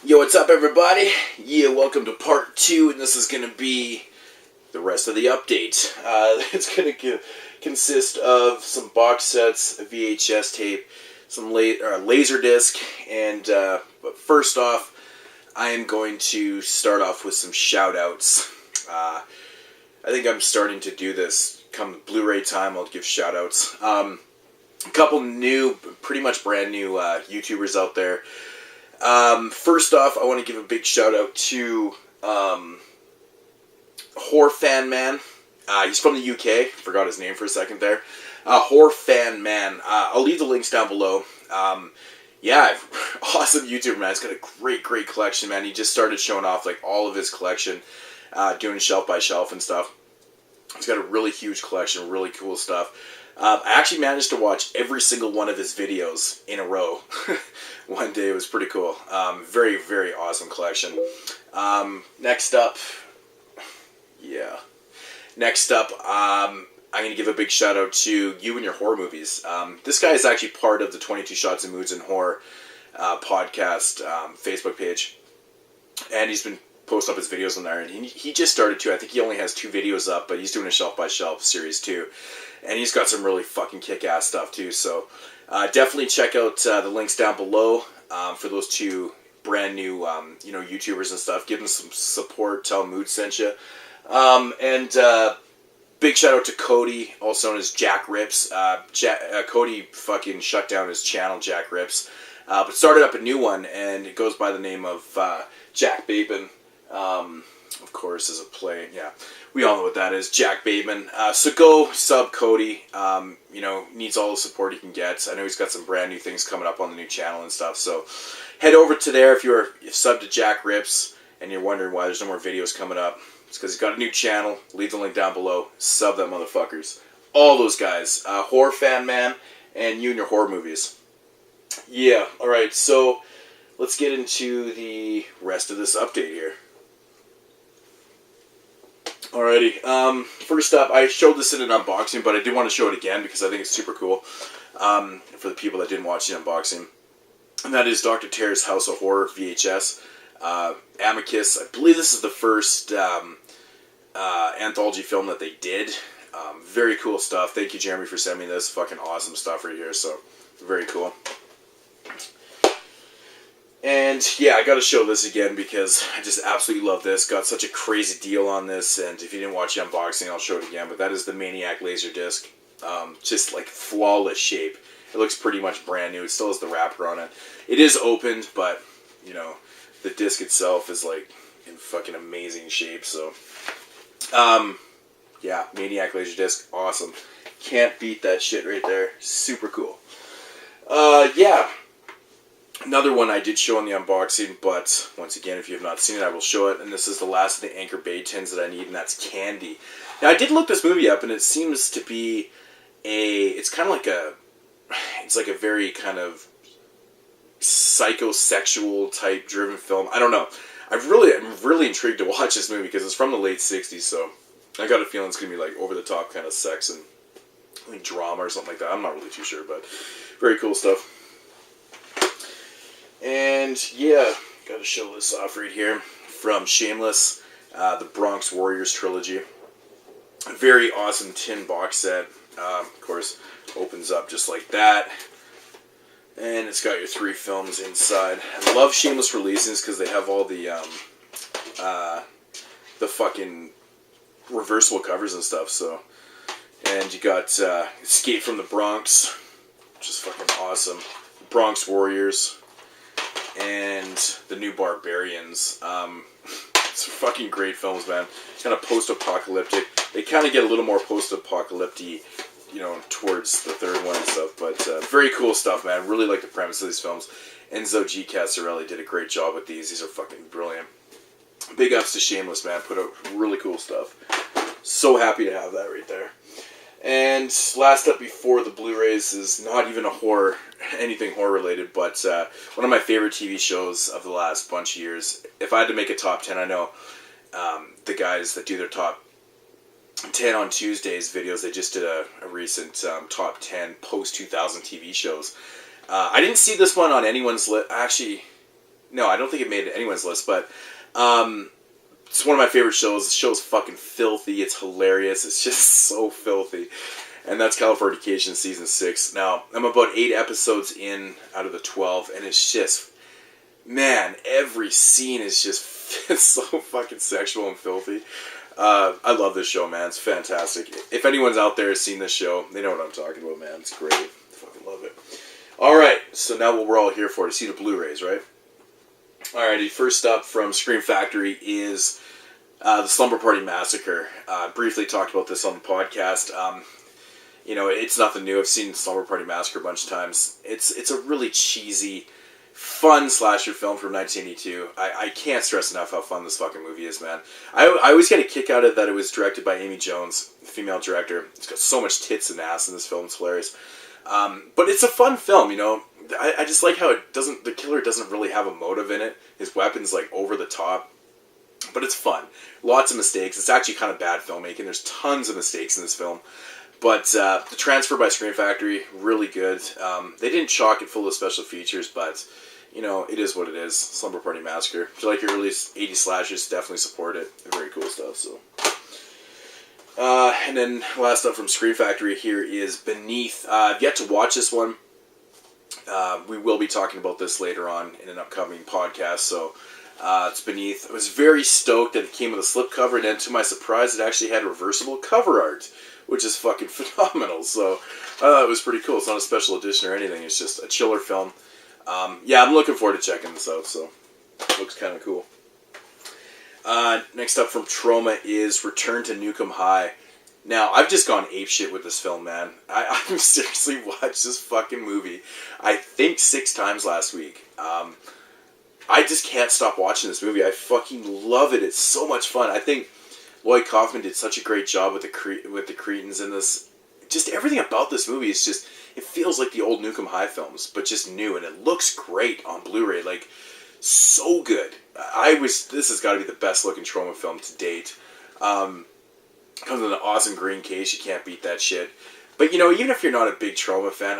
Yo, what's up, everybody? Yeah, welcome to part 2, and this is going to be the rest of the update. It's going to consist of some box sets, a VHS tape, some laser disc, and but first off, I am going to start off with some shout-outs. I think I'm starting to do this. Come Blu-ray time, I'll give shout-outs. A couple new, pretty much brand new YouTubers out there. First off, I want to give a big shout out to Horror Fan Man. He's from the UK. Forgot his name for a second there. Horror Fan Man. I'll leave the links down below. Yeah, awesome YouTuber, man. He's got a great collection, man. He just started showing off like all of his collection, doing shelf by shelf and stuff. He's got a really huge collection, really cool stuff. I actually managed to watch every single one of his videos in a row. One day. It was pretty cool. Very awesome collection. Next up, I'm going to give a big shout out to you and your horror movies. This guy is actually part of the 22 Shots of Moods and Horror podcast Facebook page, and he's been posting up his videos on there, and he just started too. I think he only has 2 videos up, but he's doing a shelf by shelf series too. And he's got some really fucking kick-ass stuff too. So definitely check out the links down below for those 2 brand new YouTubers and stuff. Give them some support. Tell them Mood sent you. And big shout out to Cody, also known as Jack Rips. Cody fucking shut down his channel, Jack Rips, but started up a new one, and it goes by the name of Jack Bateman. Of course, as a play, yeah, we all know what that is, Jack Bateman. So go sub Cody. Needs all the support he can get. I know he's got some brand new things coming up on the new channel and stuff. So head over to there if you're sub to Jack Rips and you're wondering why there's no more videos coming up. It's because he's got a new channel. Leave the link down below. Sub them motherfuckers. All those guys. Horror Fan Man and you and your horror movies. Yeah. All right. So let's get into the rest of this update here. Alrighty, first up, I showed this in an unboxing, but I do want to show it again because I think it's super cool for the people that didn't watch the unboxing. And that is Dr. Terror's House of Horror VHS. Amicus, I believe this is the first anthology film that they did. Very cool stuff. Thank you, Jeremy, for sending me this. Fucking awesome stuff right here, so very cool. And yeah, I gotta show this again because I just absolutely love this. Got such a crazy deal on this, and if you didn't watch the unboxing, I'll show it again. But that is the Maniac laser disc. Just like flawless shape. It looks pretty much brand new. It still has the wrapper on it. It is opened, but the disc itself is like in fucking amazing shape. So, yeah, Maniac laser disc, awesome. Can't beat that shit right there. Super cool. Yeah. Another one I did show in the unboxing, but once again, if you have not seen it, I will show it. And this is the last of the Anchor Bay tins that I need, and that's Candy. Now, I did look this movie up, and it seems to be it's kind of like it's like a very kind of psychosexual type driven film. I don't know. I'm really intrigued to watch this movie because it's from the late 60s, so I got a feeling it's going to be like over the top kind of sex and like drama or something like that. I'm not really too sure, but very cool stuff. And yeah, got to show this off right here from Shameless, the Bronx Warriors trilogy. A very awesome tin box set. Of course, opens up just like that. And it's got your 3 films inside. I love Shameless releases because they have all the fucking reversible covers and stuff. So, and you got Escape from the Bronx, which is fucking awesome. Bronx Warriors. And The New Barbarians. It's fucking great films, man. It's kind of post-apocalyptic. They kind of get a little more post-apocalyptic, towards the 3rd one and stuff. But very cool stuff, man. Really like the premise of these films. Enzo G. Cassarelli did a great job with these. These are fucking brilliant. Big ups to Shameless, man. Put out really cool stuff. So happy to have that right there. And last up before the Blu-rays is not even anything horror related, but one of my favorite TV shows of the last bunch of years. If I had to make a top 10, I know the guys that do their top 10 on Tuesdays videos, they just did a recent top 10 post-2000 TV shows. I didn't see this one on anyone's list. Actually, No, I don't think it made anyone's list, but it's one of my favorite shows. The show's fucking filthy. It's hilarious. It's just so filthy. And that's Californication season 6. Now, I'm about 8 episodes in out of the 12, and it's just, man, every scene is just it's so fucking sexual and filthy. I love this show, man. It's fantastic. If anyone's out there has seen this show, they know what I'm talking about, man. It's great. I fucking love it. Alright, so now what we're all here for, to see the Blu-rays, right? Alrighty, first up from Scream Factory is the Slumber Party Massacre. Briefly talked about this on the podcast. It's nothing new. I've seen Slumber Party Massacre a bunch of times. It's a really cheesy, fun slasher film from 1982. I can't stress enough how fun this fucking movie is, man. I always get a kick out of it that it was directed by Amy Jones, female director. It's got so much tits and ass in this film. It's hilarious. But it's a fun film, I just like how the killer doesn't really have a motive in it. His weapon's like over the top. But it's fun. Lots of mistakes. It's actually kind of bad filmmaking. There's tons of mistakes in this film. But the transfer by Scream Factory, really good. They didn't chock it full of special features, but, it is what it is. Slumber Party Massacre. If you like your early 80s slashers, definitely support it. They're very cool stuff, so. And then last up from Scream Factory here is Beneath. I've yet to watch this one. We will be talking about this later on in an upcoming podcast, so it's Beneath. I was very stoked that it came with a slipcover, and then to my surprise, it actually had reversible cover art, which is fucking phenomenal. So it was pretty cool. It's not a special edition or anything. It's just a chiller film. I'm looking forward to checking this out, so it looks kind of cool. Next up from Troma is Return to Nukem High. Now, I've just gone apeshit with this film, man. I've seriously watched this fucking movie, I think 6 times last week. I just can't stop watching this movie. I fucking love it. It's so much fun. I think Lloyd Kaufman did such a great job with the Cretans in this. Just everything about this movie is just, it feels like the old Nukem High films, but just new, and it looks great on Blu-ray. Like, so good. This has got to be the best looking Troma film to date. Comes in an awesome green case. You can't beat that shit. But, even if you're not a big Troma fan,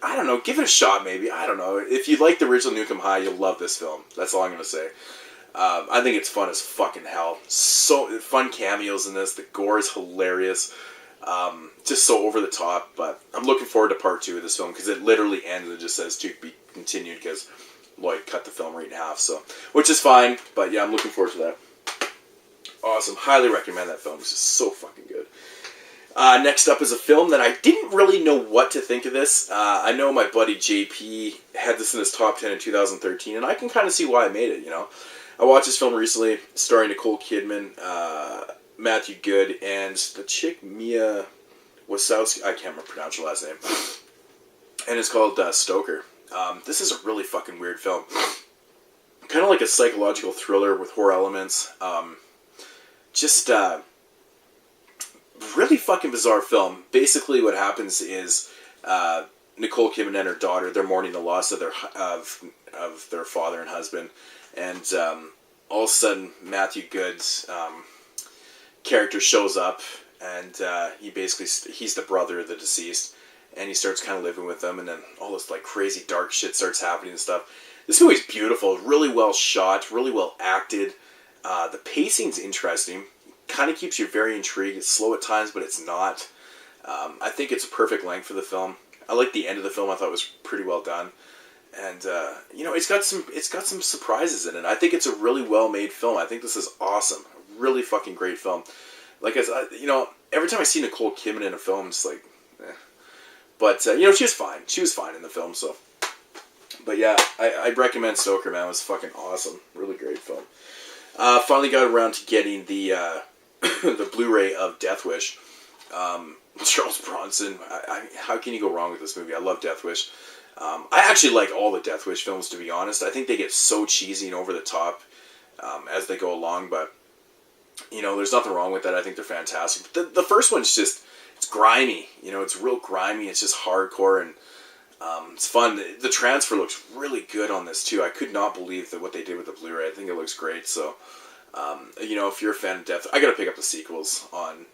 I don't know, give it a shot maybe. I don't know. If you like the original Nukem High, you'll love this film. That's all I'm going to say. I think it's fun as fucking hell. So fun cameos in this. The gore is hilarious. Just so over the top. But I'm looking forward to part 2 of this film, because it literally ends and it just says to be continued, because Lloyd cut the film right in half. So, which is fine. But yeah, I'm looking forward to that. Awesome. Highly recommend that film. It's just so fucking good. Next up is a film that I didn't really know what to think of this. I know my buddy JP had this in his top 10 in 2013, and I can kind of see why I made it, I watched this film recently, starring Nicole Kidman, Matthew Good, and the chick Mia Wasowski. I can't pronounce her last name. And it's called Stoker. This is a really fucking weird film. Kind of like a psychological thriller with horror elements. Really fucking bizarre film. Basically what happens is Nicole Kidman and her daughter, they're mourning the loss of their father and husband, and all of a sudden Matthew Good's character shows up, and he's the brother of the deceased, and he starts kind of living with them, and then all this like crazy dark shit starts happening and stuff. This movie's beautiful, really well shot, really well acted. The pacing's interesting. Kind of keeps you very intrigued. It's slow at times, but it's not. I think it's a perfect length for the film. I like the end of the film. I thought it was pretty well done, and it's got some surprises in it. I think it's a really well made film. I think this is awesome. Really fucking great film. Like every time I see Nicole Kidman in a film, it's like, eh. But she was fine. She was fine in the film. So, but yeah, I recommend Stoker, man. It was fucking awesome. Really great film. Finally got around to getting the the Blu-ray of Death Wish. Charles Bronson. How can you go wrong with this movie? I love Death Wish. I actually like all the Death Wish films, to be honest. I think they get so cheesy and over the top as they go along, but there's nothing wrong with that. I think they're fantastic. But the first one's just, it's grimy. It's real grimy. It's just hardcore, and it's fun. The transfer looks really good on this too. I could not believe that what they did with the Blu-ray. I think it looks great. So, if you're a fan of Death, I gotta pick up the sequels on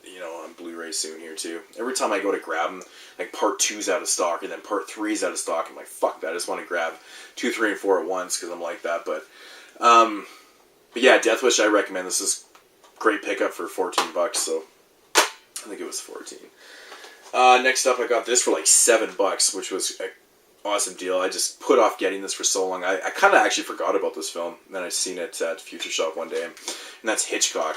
on Blu-ray soon here too. Every time I go to grab them, like part 2's out of stock, and then part 3's out of stock. I'm like, fuck that. I just want to grab 2, 3, and 4 at once because I'm like that. But yeah, Death Wish. I recommend. This is great pickup for $14. So I think it was 14. Next up, I got this for like $7, which was an awesome deal. I just put off getting this for so long. I kind of actually forgot about this film. Then I seen it at Future Shop one day, and that's Hitchcock.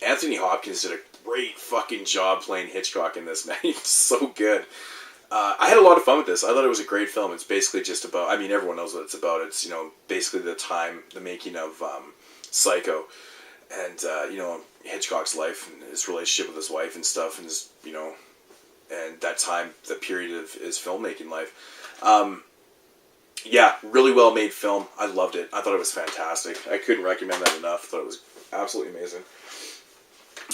Anthony Hopkins did a great fucking job playing Hitchcock in this, man. He's so good. I had a lot of fun with this. I thought it was a great film. It's basically just about, I mean, everyone knows what it's about. It's, basically the making of Psycho, and, Hitchcock's life and his relationship with his wife and stuff, and his, and that time, the period of his filmmaking life. Yeah, really well made film. I loved it. I thought it was fantastic. I couldn't recommend that enough. I thought it was absolutely amazing.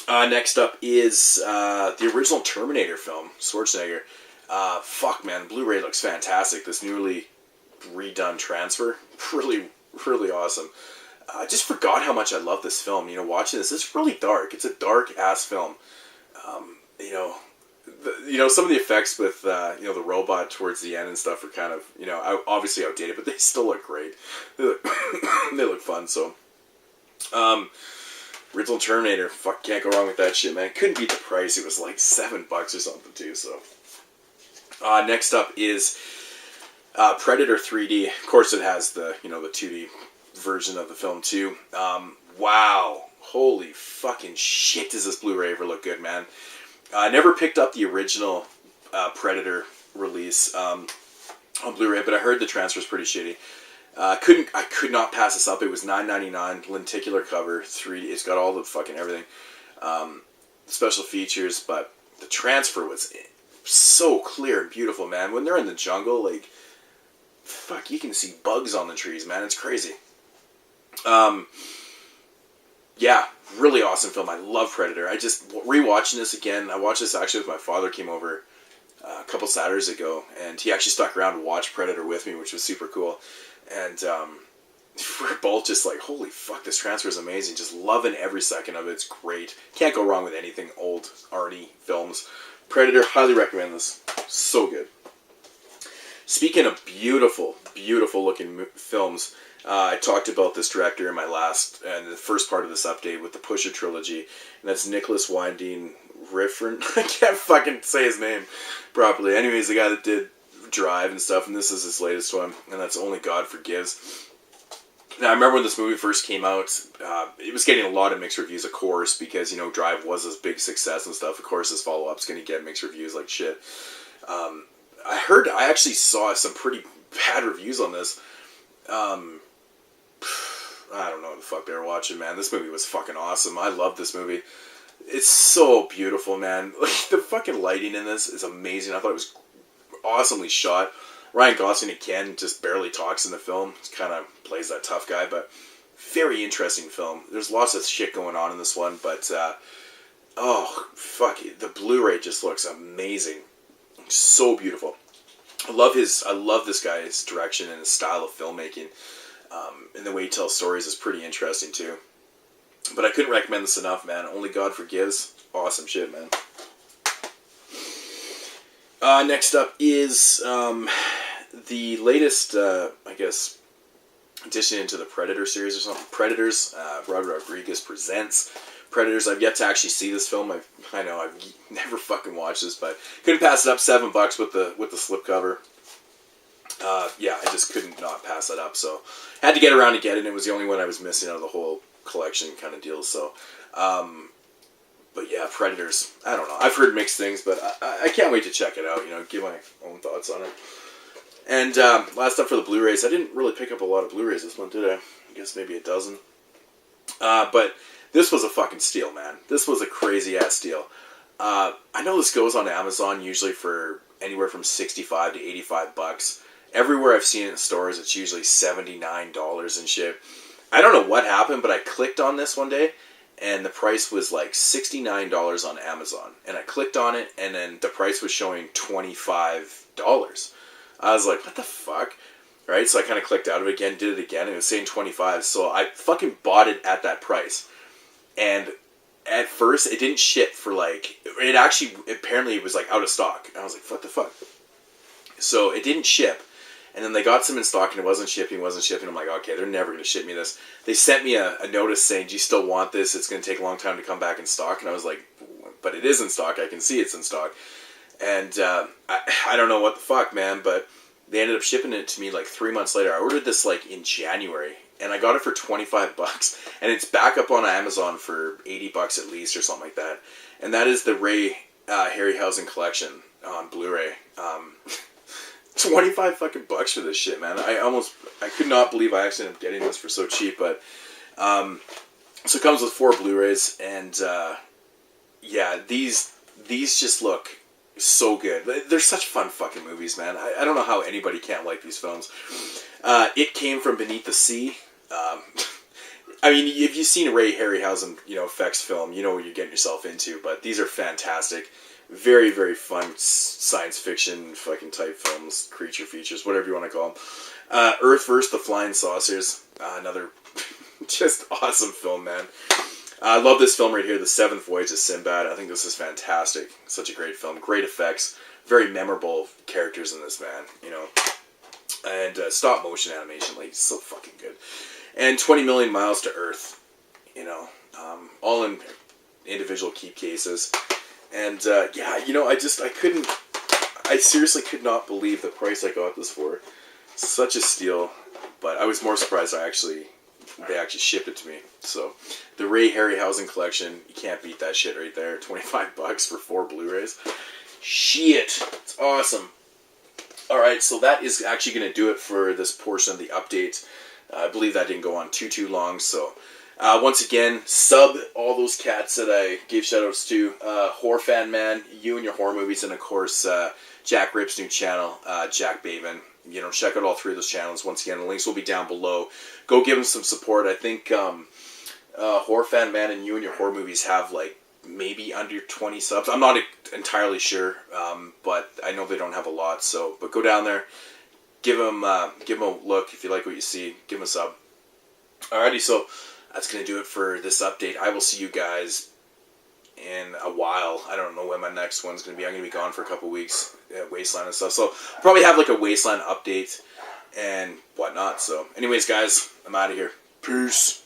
Next up is the original Terminator film, Schwarzenegger. Fuck, man, Blu-ray looks fantastic. This newly redone transfer, really, really awesome. I just forgot how much I love this film. Watching this, it's really dark. It's a dark-ass film. Some of the effects with, the robot towards the end and stuff are kind of, obviously outdated, but they still look great. They look fun, so. Original Terminator, fuck, can't go wrong with that shit, man. Couldn't beat the price. It was like $7 or something, too, so. Next up is Predator 3D. Of course, it has the, the 2D version of the film, too. Wow. Holy fucking shit, does this Blu-ray ever look good, man. I never picked up the original Predator release on Blu-ray, but I heard the transfer's pretty shitty. I could not pass this up. It was $9.99, lenticular cover, 3D. It's got all the fucking everything, special features. But the transfer was so clear and beautiful, man. When they're in the jungle, like, fuck, you can see bugs on the trees, man. It's crazy. Yeah, really awesome film. I love Predator. I just rewatching this again. I watched this actually with my father. Came over a couple Saturdays ago, and he actually stuck around to watch Predator with me, which was super cool. And we're both just like, holy fuck, this transfer is amazing. Just loving every second of it. It's great. Can't go wrong with anything old Arnie films. Predator, highly recommend this. So good. Speaking of beautiful, beautiful looking films, I talked about this director in my last, and the first part of this update with the Pusher trilogy, and that's Nicholas Winding Refn. I can't fucking say his name properly. Anyways, the guy that did Drive and stuff, and this is his latest one, and that's Only God Forgives. Now, I remember when this movie first came out, it was getting a lot of mixed reviews, of course, because, Drive was this big success and stuff. Of course, this follow-up's going to get mixed reviews like shit. I actually saw some pretty bad reviews on this. I don't know what the fuck they were watching, man. This movie was fucking awesome. I love this movie. It's so beautiful, man. Like, the fucking lighting in this is amazing. I thought it was awesomely shot. Ryan Gosling again just barely talks in the film. He kind of plays that tough guy, but very interesting film. There's lots of shit going on in this one, but oh fuck, the Blu-ray just looks amazing. So beautiful. I love this guy's direction and his style of filmmaking. And the way he tells stories is pretty interesting too. But I couldn't recommend this enough, man. Only God Forgives. Awesome shit, man. Next up is the latest, addition into the Predator series or something. Predators. Robert Rodriguez presents Predators. I've yet to actually see this film. I know I've never fucking watched this, but couldn't pass it up. $7 with the slipcover. Yeah, I just couldn't not pass that up. So had to get around to get it. It was the only one I was missing out of the whole collection kind of deal. So, but yeah, Predators. I don't know. I've heard mixed things, but I can't wait to check it out. Give my own thoughts on it. And last up for the Blu-rays, I didn't really pick up a lot of Blu-rays this month, did I? I guess maybe a dozen. But this was a fucking steal, man. This was a crazy-ass steal. I know this goes on Amazon usually for anywhere from $65 to $85. Everywhere I've seen it in stores, it's usually $79 and shit. I don't know what happened, but I clicked on this one day, and the price was like $69 on Amazon. And I clicked on it, and then the price was showing $25. I was like, what the fuck? Right? So I kind of clicked out of it again, did it again, and it was saying $25. So I fucking bought it at that price. And at first it didn't ship for like, it actually, apparently it was like out of stock. And I was like, what the fuck? So it didn't ship. And then they got some in stock and it wasn't shipping. I'm like, okay, they're never going to ship me this. They sent me a notice saying, do you still want this? It's going to take a long time to come back in stock. And I was like, but it is in stock. I can see it's in stock. And I don't know what the fuck, man, but they ended up shipping it to me like 3 months later. I ordered this like in January. And I got it for $25. And it's back up on Amazon for $80 at least or something like that. And that is the Ray Harryhausen collection on Blu-ray. 25 fucking bucks for this shit, man. I could not believe I actually ended up getting this for so cheap, but so it comes with 4 Blu-rays, and yeah, these just look so good. They're such fun fucking movies, man. I don't know how anybody can't like these films. It Came from Beneath the Sea. I mean, if you've seen a Ray Harryhausen, effects film, you know what you're getting yourself into, but these are fantastic. Very, very fun science fiction fucking type films, creature features, whatever you want to call them. Earth vs. the Flying Saucers, another just awesome film, man. I love this film right here, The Seventh Voyage of Sinbad. I think this is fantastic. Such a great film. Great effects. Very memorable characters in this, man. And stop motion animation, like, so fucking good. And 20 Million Miles to Earth. All in individual keep cases. And, yeah, I seriously could not believe the price I got this for. Such a steal. But I was more surprised they actually shipped it to me. So, the Ray Harryhausen collection, you can't beat that shit right there. $25 for 4 Blu-rays. Shit. It's awesome. Alright, so that is actually going to do it for this portion of the update. I believe that didn't go on too long, so... once again, sub all those cats that I gave shoutouts to. Horror Fan Man, You and Your Horror Movies, and of course, Jack Rip's new channel, Jack Bateman. Check out all 3 of those channels. Once again, the links will be down below. Go give them some support. I think Horror Fan Man and You and Your Horror Movies have like maybe under 20 subs. I'm not entirely sure, but I know they don't have a lot. So, but go down there, give them a look if you like what you see. Give them a sub. Alrighty, so. That's going to do it for this update. I will see you guys in a while. I don't know when my next one's going to be. I'm going to be gone for a couple weeks at Wasteland and stuff. So I'll probably have like a Wasteland update and whatnot. So anyways, guys, I'm out of here. Peace.